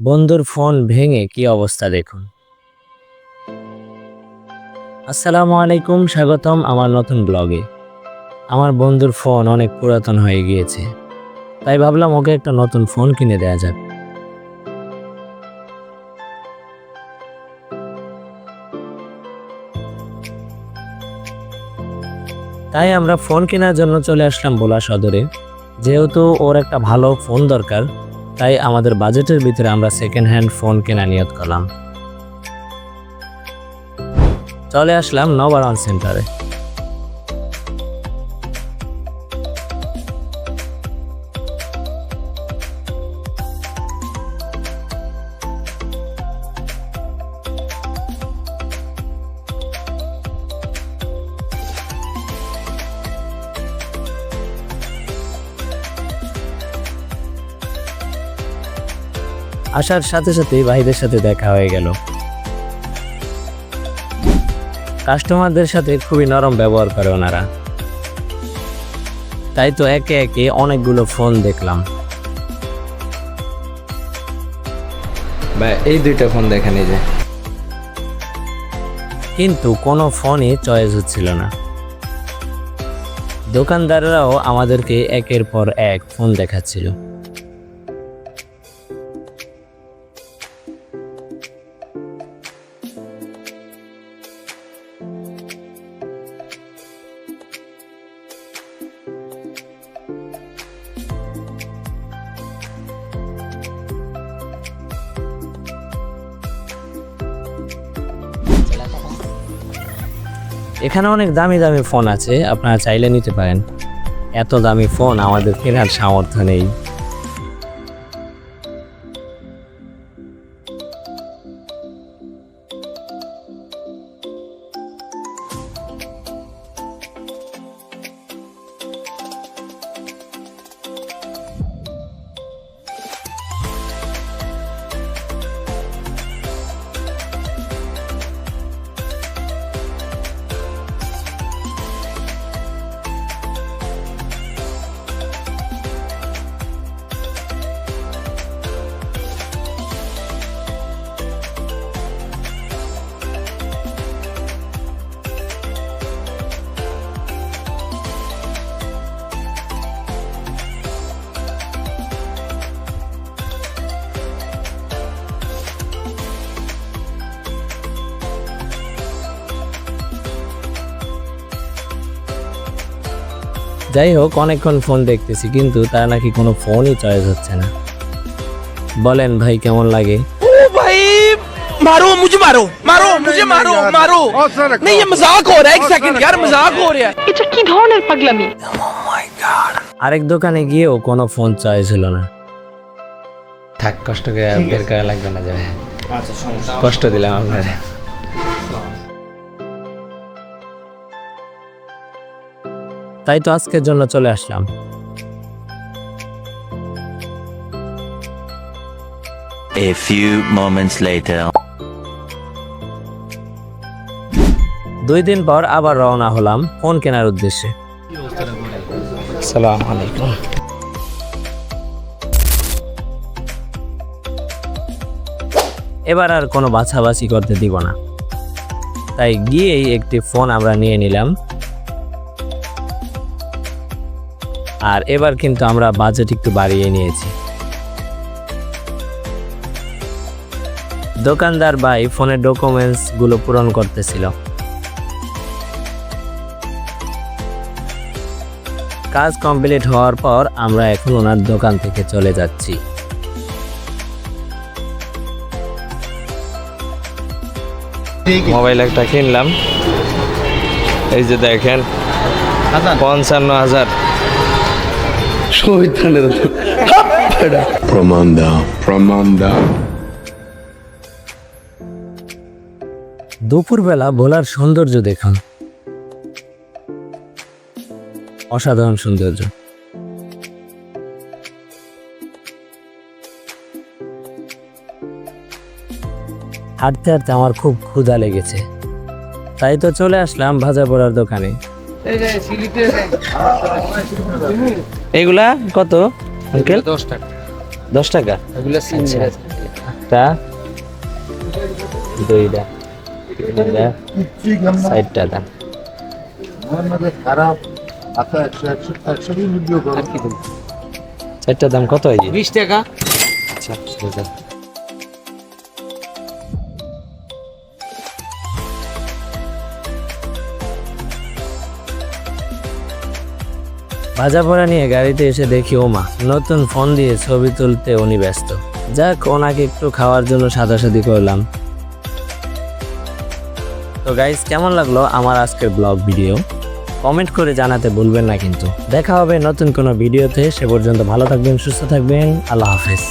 বন্ধুর ফোন ভেঙে কি অবস্থা দেখুন। আসসালামু আলাইকুম, স্বাগতম আমার নতুন ব্লগে। আমার বন্ধুর ফোন অনেক পুরাতন হয়ে গিয়েছে, তাই ভাবলাম ওকে একটা নতুন ফোন কিনে দেওয়া যাক। তাই আমরা ফোন কেনার জন্য চলে আসলাম ভোলা সদরে। যেহেতু ওর একটা ভালো ফোন দরকার, তাই আমাদের বাজেটের ভিতরে আমরা সেকেন্ড হ্যান্ড ফোন কেনা নিয়ত করলাম। চলে আসলাম নবারণ সেন্টারে। আসার সাথে সাথেই ভাইদের সাথে দেখা হয়ে গেল। কাস্টমারদের সাথে খুবই নরম ব্যবহার করে ওনারা। তাই তো একে একে অনেকগুলো ফোন দেখলাম। এই দুইটা ফোন দেখেন, এই যে। কিন্তু কোনো ফোনই চয়েস হচ্ছিল না। দোকানদাররাও আমাদেরকে একের পর এক ফোন দেখাচ্ছিল। এখানে অনেক দামি দামি ফোন আছে, আপনারা চাইলে নিতে পারেন। এত দামি ফোন আমাদের কেনার সামর্থ্য নেই। যাই হোক, অনেকক্ষণ ফোন দেখতেছি, কিন্তু তার নাকি কোনো ফোনই চয়েস হচ্ছে না। বলেন ভাই, কেমন লাগে? ओ भाई मारो मुझे, मारो मारो मुझे, मारो मारो। नहीं, ये मजाक हो रहा है। एक सेकंड यार, मजाक हो रहा है। এটা কি ধরনের পাগলামি? আরেক দোকানে গিয়েও কোনো ফোন চয়েস হলো না। থাক, কষ্ট করে বের করা লাগবে না, যাবে। কষ্ট দিলাম আপনারে। তাই তো আজকের জন্য চলে আসলাম। A few moments later. 2 দিন পর আবার রওনা হলাম ফোন কেনার উদ্দেশ্যে। আসসালামু আলাইকুম। এবার আর কোনো বাছাবাছি করতে দিব না, তাই গিয়েই একটি ফোন আমরা নিয়ে নিলাম। আর এবার কিন্তু আমরা বাজেট একটু বাড়িয়ে নিয়েছি। দোকানদার ভাই ফোনের ডকুমেন্টস গুলো পূরণ করতেছিল। কাজ কমপ্লিট হওয়ার পর আমরা এখন ওনার দোকান থেকে চলে যাচ্ছি। মোবাইল একটা কিনলাম, এই যে দেখেন, 55,000। দুপুরবেলা ভোলার সৌন্দর্য দেখুন, অসাধারণ সৌন্দর্য। হাঁটতে হাঁটতে আমার খুব ক্ষুধা লেগেছে, তাই তো চলে আসলাম ভাজা পোড়ার দোকানে। এগুলা কত আঙ্কেল? 10 টাকা। 10 টাকা? এগুলো সিঙ্গেল। একটা, দুইটা, তিনটা, চারটা দেন। চারটার দাম কত হয়? 20 টাকা। আচ্ছা ঠিক আছে। ভাজা পোড়া নিয়ে গাড়িতে এসে দেখি ওমা নতুন ফোন দিয়ে ছবি তুলতে উনি ব্যস্ত। যাক, ওনাকে একটু খাওয়ার জন্য সাদাসাদি করলাম। তো গাইস, কেমন লাগলো আমার আজকের ব্লগ ভিডিও? কমেন্ট করে জানাতে ভুলবেন না কিন্তু। দেখা হবে নতুন কোনো ভিডিওতে। সে পর্যন্ত ভালো থাকবেন, সুস্থ থাকবেন। আল্লাহ হাফেজ।